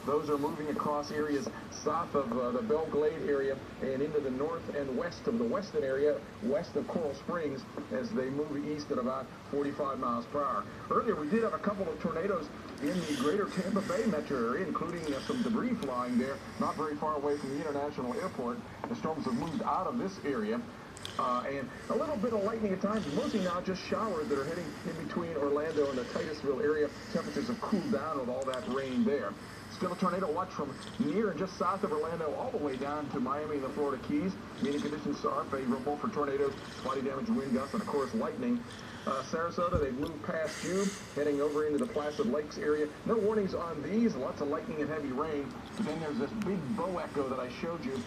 Those are moving across areas south of the Belle Glade area and into the north and west of the western area, west of Coral Springs, as they move east at about 45 miles per hour. Earlier, we did have a couple of tornadoes in the greater Tampa Bay metro area, including some debris flying there, not very far away from the International Airport. The storms have moved out of this area. And a little bit of lightning at times, mostly now just showers that are heading in between Orlando and the Titusville area. Temperatures have cooled down with all that rain there. Still a tornado watch from near and just south of Orlando all the way down to Miami and the Florida Keys. Meaning conditions are favorable for tornadoes, body damage, wind gusts, and of course lightning. Sarasota, they've moved past you, heading over into the Placid Lakes area. No warnings on these, lots of lightning and heavy rain. But then there's this big bow echo that I showed you,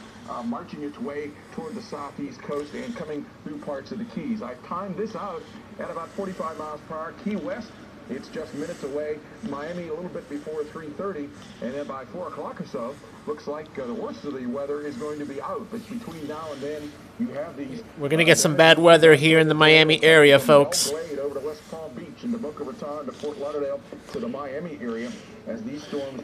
marching its way toward the southeast coast and coming through parts of the Keys. I've timed this out at about 45 miles per hour. Key West, it's just minutes away. Miami a little bit before 3:30, and then by 4 o'clock or so, looks like the worst of the weather is going to be out. But between now and then, you have these. We're going to get some bad weather here in the Miami area, folks. Over to West Palm Beach and to Boca Raton to Fort Lauderdale to the Miami area, as these storms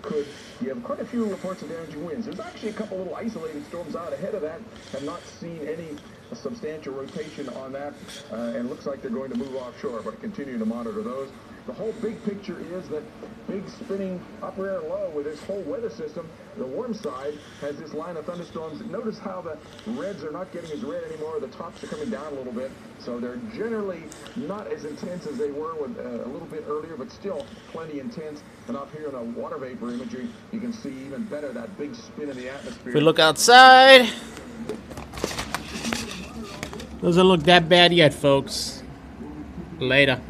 could give quite a few reports of damaging winds. There's actually a couple little isolated storms out ahead of that. Have not seen any substantial rotation on that, and looks like they're going to move offshore, but continue to monitor those. The whole big picture is that big spinning upper air low with this whole weather system. The warm side has this line of thunderstorms. Notice how the reds are not getting as red anymore. The tops are coming down a little bit. So they're generally not as intense as they were with, a little bit earlier, but still plenty intense. And up here in the water vapor imagery, you can see even better that big spin in the atmosphere. If we look outside, doesn't look that bad yet, folks. Later.